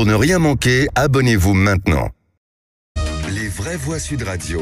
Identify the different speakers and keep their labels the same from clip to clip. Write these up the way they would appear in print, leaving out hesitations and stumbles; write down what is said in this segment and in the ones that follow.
Speaker 1: Pour ne rien manquer, abonnez-vous maintenant. Les vraies voix Sud Radio,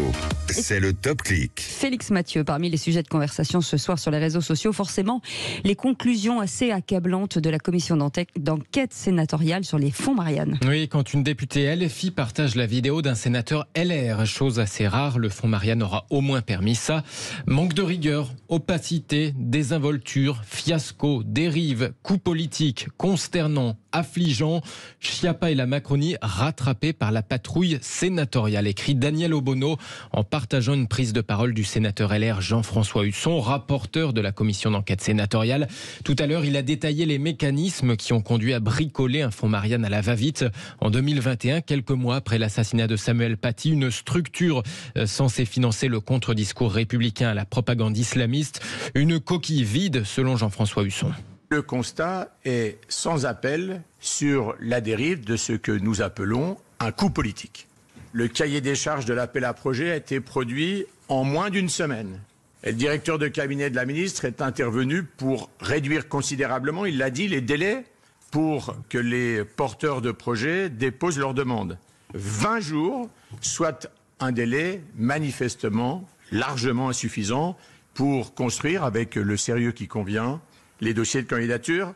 Speaker 1: c'est le Top Click.
Speaker 2: Félix Mathieu, parmi les sujets de conversation ce soir sur les réseaux sociaux, forcément, les conclusions assez accablantes de la commission d'enquête sénatoriale sur les fonds Marianne.
Speaker 3: Oui, quand une députée LFI partage la vidéo d'un sénateur LR, chose assez rare, le fonds Marianne aura au moins permis ça. Manque de rigueur, opacité, désinvolture, fiasco, dérive, coup politique, consternant, affligeant. Schiappa et la Macronie rattrapés par la patrouille sénatoriale, écrit Daniel Obono en partageant une prise de parole du sénateur LR Jean-François Husson, rapporteur de la commission d'enquête sénatoriale. Tout à l'heure, il a détaillé les mécanismes qui ont conduit à bricoler un fonds Marianne à la va-vite. En 2021, quelques mois après l'assassinat de Samuel Paty, une structure censée financer le contre-discours républicain à la propagande islamiste, une coquille vide selon Jean-François Husson.
Speaker 4: Le constat est sans appel sur la dérive de ce que nous appelons un coup politique. Le cahier des charges de l'appel à projet a été produit en moins d'une semaine. Et le directeur de cabinet de la ministre est intervenu pour réduire considérablement, il l'a dit, les délais pour que les porteurs de projets déposent leurs demandes. 20 jours, soit un délai manifestement largement insuffisant pour construire avec le sérieux qui convient les dossiers de candidature.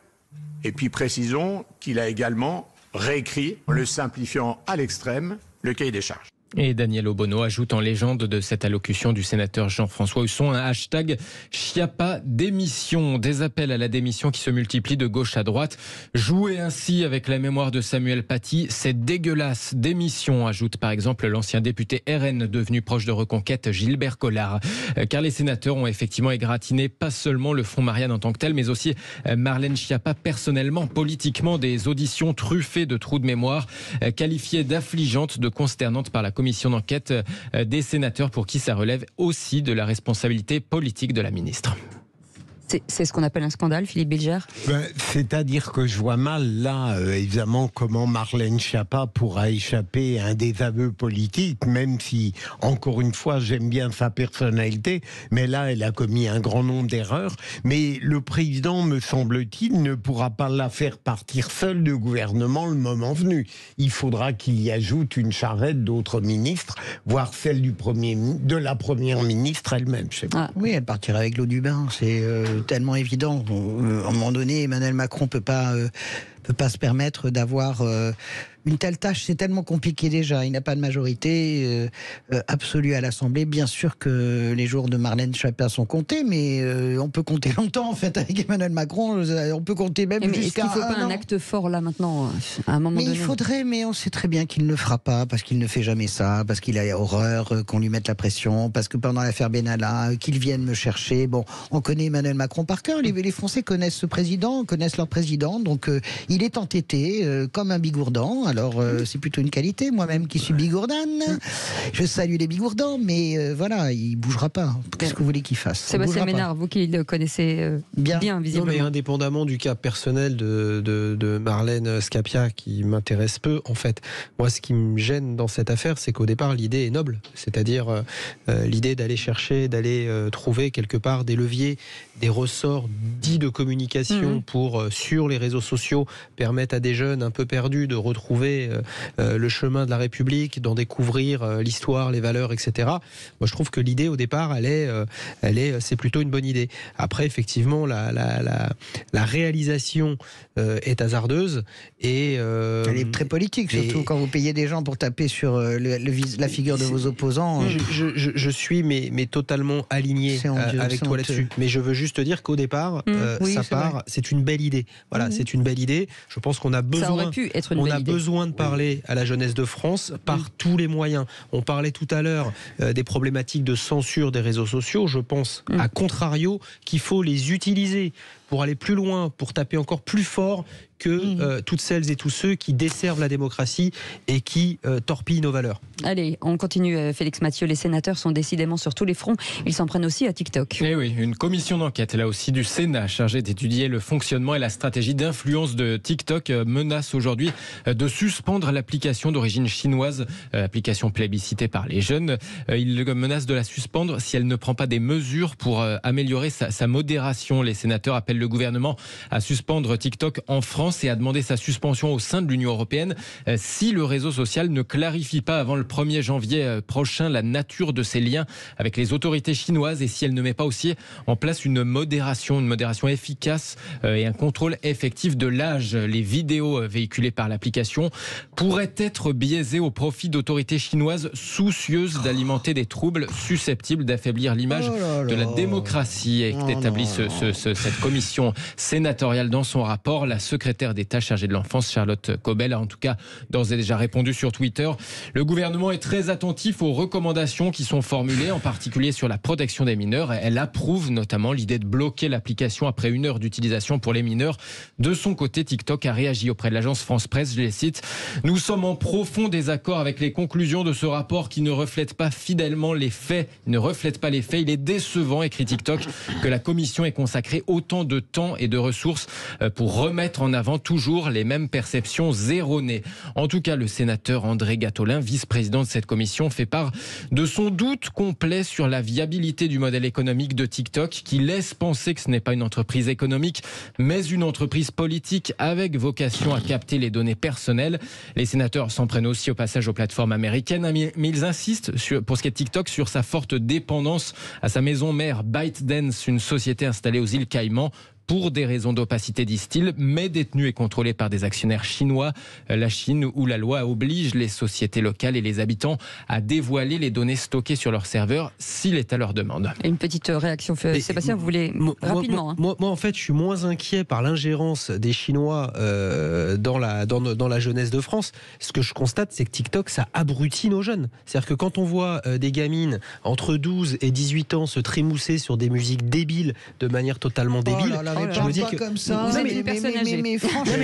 Speaker 4: Et puis précisons qu'il a également réécrit, en le simplifiant à l'extrême, le cahier des charges.
Speaker 3: Et Daniel Obono ajoute en légende de cette allocution du sénateur Jean-François Husson un hashtag Schiappa démission. Des appels à la démission qui se multiplient de gauche à droite. Jouer ainsi avec la mémoire de Samuel Paty, c'est dégueulasse. Démission, ajoute par exemple l'ancien député RN devenu proche de Reconquête, Gilbert Collard. Car les sénateurs ont effectivement égratigné pas seulement le fonds Marianne en tant que tel, mais aussi Marlène Schiappa personnellement, politiquement, des auditions truffées de trous de mémoire, qualifiées d'affligeantes, de consternantes par la commission d'enquête des sénateurs pour qui ça relève aussi de la responsabilité politique de la ministre.
Speaker 2: C'est ce qu'on appelle un scandale, Philippe Bilger.
Speaker 5: C'est-à-dire que je vois mal, là, évidemment, comment Marlène Schiappa pourra échapper à un désaveu politique, même si, encore une fois, j'aime bien sa personnalité, mais là, elle a commis un grand nombre d'erreurs. Mais le président, me semble-t-il, ne pourra pas la faire partir seule du gouvernement le moment venu. Il faudra qu'il y ajoute une charrette d'autres ministres, voire celle de la première ministre elle-même. Je sais pas.
Speaker 6: Oui, elle partira avec l'eau du bain, c'est tellement évident. À un moment donné, Emmanuel Macron peut pas se permettre d'avoir une telle tâche. C'est tellement compliqué déjà. Il n'a pas de majorité absolue à l'Assemblée. Bien sûr que les jours de Marlène Schiappa sont comptés, mais on peut compter longtemps en fait avec Emmanuel Macron. On peut compter même jusqu'à.
Speaker 2: Est-ce qu'il ne faut pas un acte fort là maintenant, à un moment donné?
Speaker 6: Il faudrait, mais on sait très bien qu'il ne le fera pas parce qu'il ne fait jamais ça, parce qu'il a horreur qu'on lui mette la pression, parce que pendant l'affaire Benalla, qu'il vienne me chercher. Bon, on connaît Emmanuel Macron par cœur. Les Français connaissent ce président, connaissent leur président, donc il est entêté comme un bigourdan. Alors, c'est plutôt une qualité. Moi-même qui suis bigourdane, je salue les bigourdans, mais voilà, il bougera pas. Qu'est-ce que vous voulez qu'il fasse?
Speaker 2: Sébastien Ménard, vous qui le connaissez bien visiblement.
Speaker 7: Non, mais indépendamment du cas personnel de Marlène Schiappa, qui m'intéresse peu, en fait, moi, ce qui me gêne dans cette affaire, c'est qu'au départ, l'idée est noble. C'est-à-dire l'idée d'aller chercher, d'aller trouver quelque part des leviers, des ressorts dits de communication pour, sur les réseaux sociaux, permettre à des jeunes un peu perdus de retrouver le chemin de la République, d'en découvrir l'histoire, les valeurs, etc. Moi, je trouve que l'idée, au départ, c'est plutôt une bonne idée. Après, effectivement, la réalisation est hasardeuse et
Speaker 6: elle est très politique, surtout quand vous payez des gens pour taper sur la figure de vos opposants.
Speaker 7: Je suis mais totalement aligné avec toi là-dessus. Mais je veux juste dire qu'au départ, c'est une belle idée. Voilà, c'est une belle idée. Je pense qu'on a besoin, besoin de parler à la jeunesse de France par tous les moyens. On parlait tout à l'heure des problématiques de censure des réseaux sociaux. Je pense, à contrario, qu'il faut les utiliser pour aller plus loin, pour taper encore plus fort que toutes celles et tous ceux qui desservent la démocratie et qui torpillent nos valeurs.
Speaker 2: Allez, on continue, Félix Mathieu. Les sénateurs sont décidément sur tous les fronts. Ils s'en prennent aussi à TikTok.
Speaker 3: Et oui, une commission d'enquête, là aussi du Sénat, chargée d'étudier le fonctionnement et la stratégie d'influence de TikTok, menace aujourd'hui de suspendre l'application d'origine chinoise, application plébiscitée par les jeunes. Il menace de la suspendre si elle ne prend pas des mesures pour améliorer sa modération. Les sénateurs appellent le gouvernement à suspendre TikTok en France France et a demandé sa suspension au sein de l'Union européenne si le réseau social ne clarifie pas avant le 1er janvier prochain la nature de ses liens avec les autorités chinoises et si elle ne met pas aussi en place une modération efficace et un contrôle effectif de l'âge. Les vidéos véhiculées par l'application pourraient être biaisées au profit d'autorités chinoises soucieuses d'alimenter des troubles susceptibles d'affaiblir l'image de la démocratie, établit cette commission sénatoriale dans son rapport. La secrétaire d'État chargée de l'enfance, Charlotte Cobel, a en tout cas d'ores et déjà répondu sur Twitter. Le gouvernement est très attentif aux recommandations qui sont formulées, en particulier sur la protection des mineurs. Elle approuve notamment l'idée de bloquer l'application après 1 heure d'utilisation pour les mineurs. De son côté, TikTok a réagi auprès de l'agence France Presse, je les cite. « Nous sommes en profond désaccord avec les conclusions de ce rapport qui ne reflète pas fidèlement les faits. Il est décevant, écrit TikTok, que la commission ait consacré autant de temps et de ressources pour remettre en avant toujours les mêmes perceptions erronées. » En tout cas, le sénateur André Gattolin, vice-président de cette commission, fait part de son doute complet sur la viabilité du modèle économique de TikTok, qui laisse penser que ce n'est pas une entreprise économique, mais une entreprise politique avec vocation à capter les données personnelles. Les sénateurs s'en prennent aussi au passage aux plateformes américaines, mais ils insistent pour ce qui est de TikTok sur sa forte dépendance à sa maison mère ByteDance, une société installée aux îles Caïmans, pour des raisons d'opacité, disent-ils, mais détenue et contrôlée par des actionnaires chinois. La Chine, où la loi oblige les sociétés locales et les habitants à dévoiler les données stockées sur leurs serveurs s'il est à leur demande.
Speaker 2: Et une petite réaction, Sébastien, vous voulez rapidement.
Speaker 7: Moi, en fait, je suis moins inquiet par l'ingérence des Chinois dans la jeunesse de France. Ce que je constate, c'est que TikTok, ça abrutit nos jeunes. C'est-à-dire que quand on voit des gamines entre 12 et 18 ans se trémousser sur des musiques débiles de manière totalement débile,
Speaker 6: je me dis que comme ça.
Speaker 2: Vous êtes une personne âgée.
Speaker 6: Mais franchement,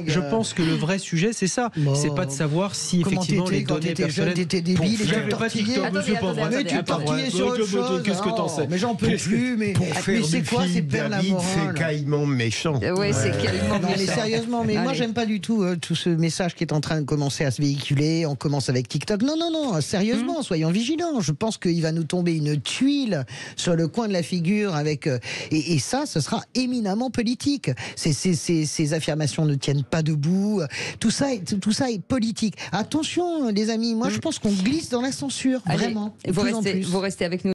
Speaker 7: je pense que le vrai sujet, c'est ça. C'est pas de savoir si effectivement les données personnelles.
Speaker 6: T'étais débile,
Speaker 7: j'avais pas TikTok, monsieur, pas vrai.
Speaker 6: Mais tu tortillais sur autre chose.
Speaker 7: Qu'est-ce que t'en sais?
Speaker 6: Mais j'en peux plus. Mais c'est quoi? C'est perdre la morale.
Speaker 5: C'est caïman méchant.
Speaker 2: Oui, c'est caïman méchant.
Speaker 6: Mais sérieusement, moi j'aime pas du tout tout ce message qui est en train de commencer à se véhiculer. On commence avec TikTok. Non, sérieusement, soyons vigilants. Je pense qu'il va nous tomber une tuile sur le coin de la figure avec et ça, ce sera éminemment politique. Ces affirmations ne tiennent pas debout. Tout ça est politique. Attention, les amis. Moi, je pense qu'on glisse dans la censure.
Speaker 2: Allez,
Speaker 6: vraiment.
Speaker 2: vous restez avec nous.